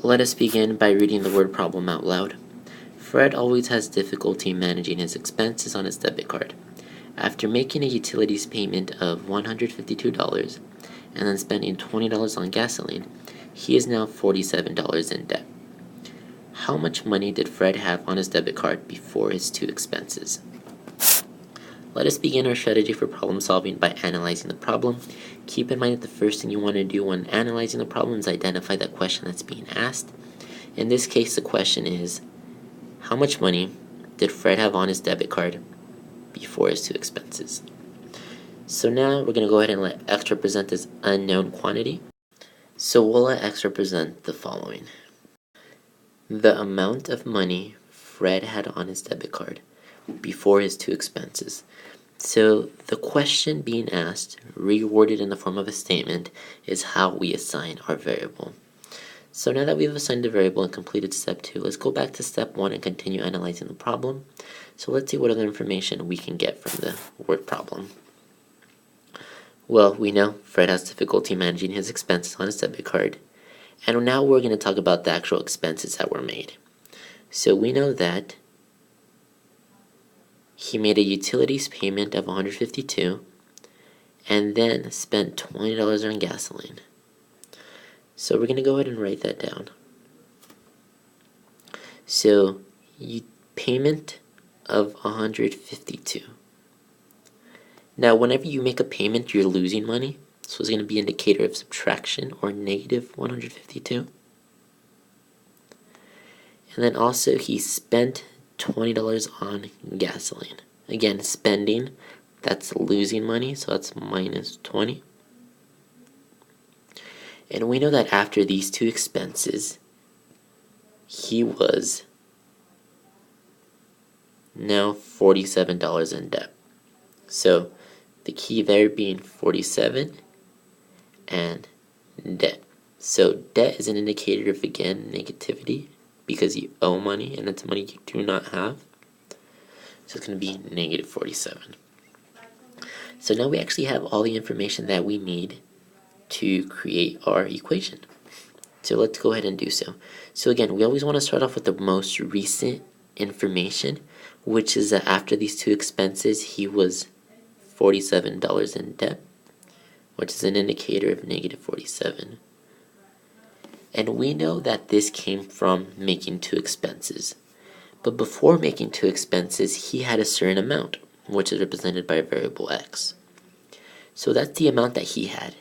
Let us begin by reading the word problem out loud. Fred always has difficulty managing his expenses on his debit card. After making a utilities payment of $152 and then spending $20 on gasoline, he is now $47 in debt. How much money did Fred have on his debit card before his two expenses? Let us begin our strategy for problem solving by analyzing the problem. Keep in mind that the first thing you want to do when analyzing the problem is identify the question that's being asked. In this case, the question is, how much money did Fred have on his debit card before his two expenses? So now we're going to go ahead and let X represent this unknown quantity. So we'll let X represent the following. The amount of money Fred had on his debit card before his two expenses. So the question being asked, reworded in the form of a statement, is how we assign our variable. So now that we've assigned the variable and completed step 2, let's go back to step 1 and continue analyzing the problem. So let's see what other information we can get from the word problem. Well, we know Fred has difficulty managing his expenses on his debit card. And now we're going to talk about the actual expenses that were made. So we know that he made a utilities payment of $152 and then spent $20 on gasoline. So we're going to go ahead and write that down. So payment of $152. Now whenever you make a payment, you're losing money. So it's going to be an indicator of subtraction or negative $152. And then also he spent $20 on gasoline. Again, spending, that's losing money, so that's minus 20. And we know that after these two expenses, he was now $47 in debt. So the key there being 47 and debt. So debt is an indicator of, again, negativity because you owe money and it's money you do not have. So it's going to be negative 47. So now we actually have all the information that we need to create our equation. So let's go ahead and do so. So again, we always want to start off with the most recent information, which is that after these two expenses, he was $47 in debt, which is an indicator of negative 47. And we know that this came from making two expenses. But before making two expenses, he had a certain amount, which is represented by a variable x. So that's the amount that he had,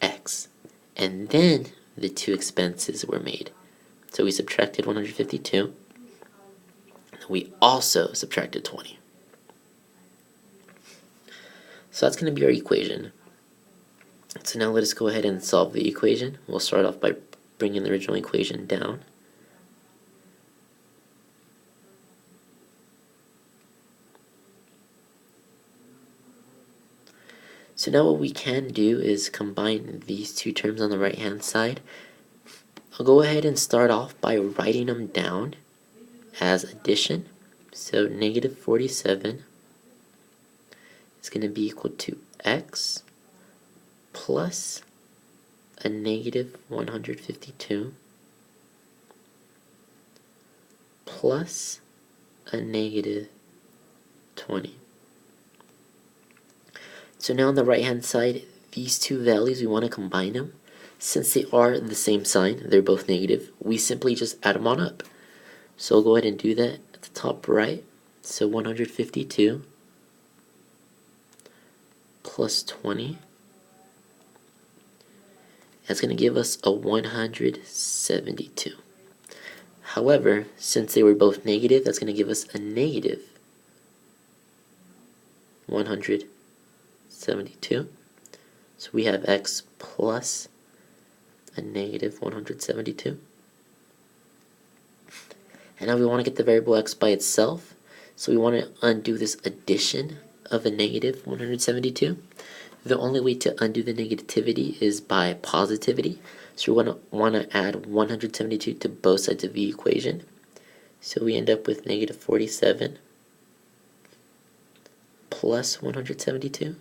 x. And then the two expenses were made. So we subtracted 152. And we also subtracted 20. So that's going to be our equation. So now let us go ahead and solve the equation. We'll start off by bringing the original equation down. So now what we can do is combine these two terms on the right hand side. I'll go ahead and start off by writing them down as addition. So negative 47 is going to be equal to x plus a negative 152 plus a negative 20. So now on the right hand side, these two values, we want to combine them. Since they are the same sign, they're both negative, we simply just add them on up. So I'll go ahead and do that at the top right. So 152 plus 20. That's going to give us a 172. However, since they were both negative, that's going to give us a negative 172. So we have x plus a negative 172. And now we want to get the variable x by itself. So we want to undo this addition of a negative 172. The only way to undo the negativity is by positivity. So we want to add 172 to both sides of the equation. So we end up with negative 47 plus 172.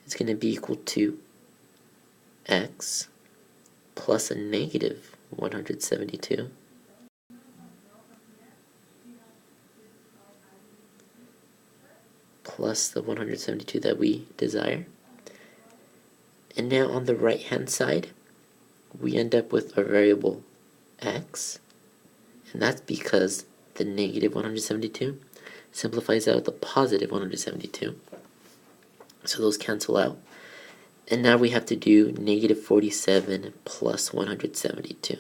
It's going to be equal to x plus a negative 172 plus the 172 that we desire. And now on the right hand side, we end up with our variable x, and that's because the negative 172 simplifies out the positive 172. So those cancel out. And now we have to do negative 47 plus 172.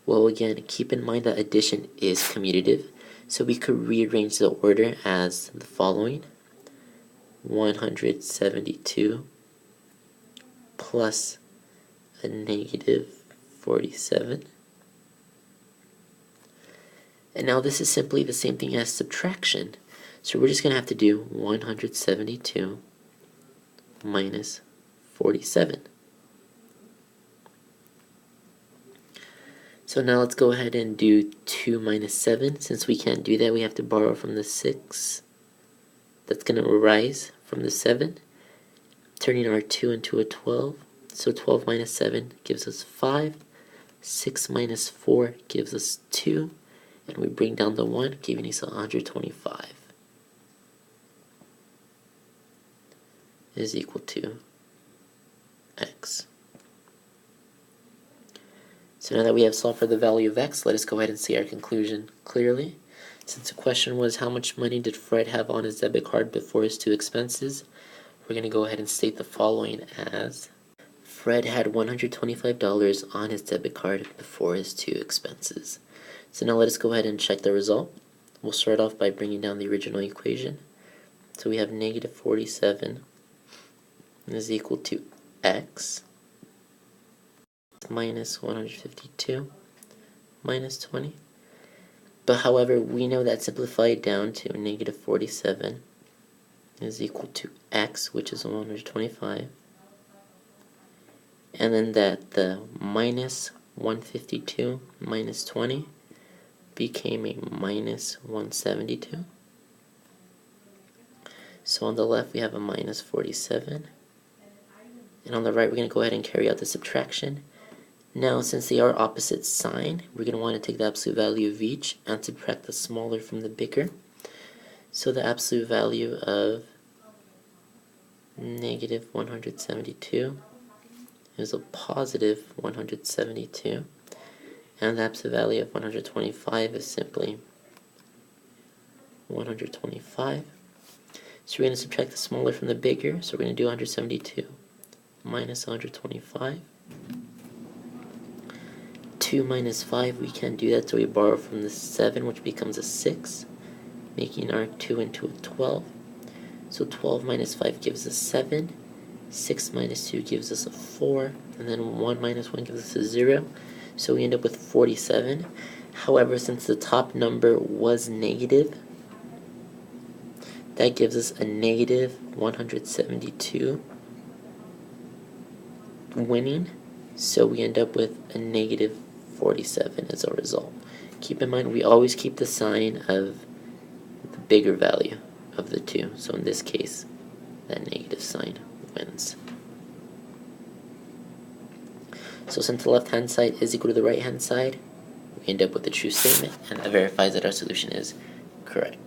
Well, again, keep in mind that addition is commutative, so we could rearrange the order as the following: 172 plus a negative 47. And now this is simply the same thing as subtraction. So we're just going to have to do 172 minus 47. So now let's go ahead and do 2 minus 7. Since we can't do that, we have to borrow from the 6. That's going to arise from the 7, turning our 2 into a 12. So 12 minus 7 gives us 5. 6 minus 4 gives us 2. And we bring down the 1, giving us 125 is equal to x. So now that we have solved for the value of x, let us go ahead and see our conclusion clearly. Since the question was how much money did Fred have on his debit card before his 2 expenses, we're going to go ahead and state the following as: Fred had $125 on his debit card before his 2 expenses. So now let us go ahead and check the result. We'll start off by bringing down the original equation. So we have negative 47 is equal to x minus 152 minus 20. But however, we know that simplified down to negative 47 is equal to x, which is 125. And then that the minus 152 minus 20 became a minus 172. So on the left we have a minus 47. And on the right we're going to go ahead and carry out the subtraction. Now since they are opposite sign, we're going to want to take the absolute value of each and subtract the smaller from the bigger. So the absolute value of negative 172 is a positive 172. And the absolute value of 125 is simply 125. So we're going to subtract the smaller from the bigger. So we're going to do 172 minus 125. 2 minus 5, we can't do that, so we borrow from the 7, which becomes a 6, making our 2 into a 12. So 12 minus 5 gives us 7. 6 minus 2 gives us a 4. And then 1 minus 1 gives us a 0. So we end up with 47. However, since the top number was negative, that gives us a negative 172 winning. So we end up with a negative 47 as a result. Keep in mind, we always keep the sign of the bigger value of the two. So in this case, that negative sign wins. So since the left-hand side is equal to the right-hand side, we end up with the true statement, and that verifies that our solution is correct.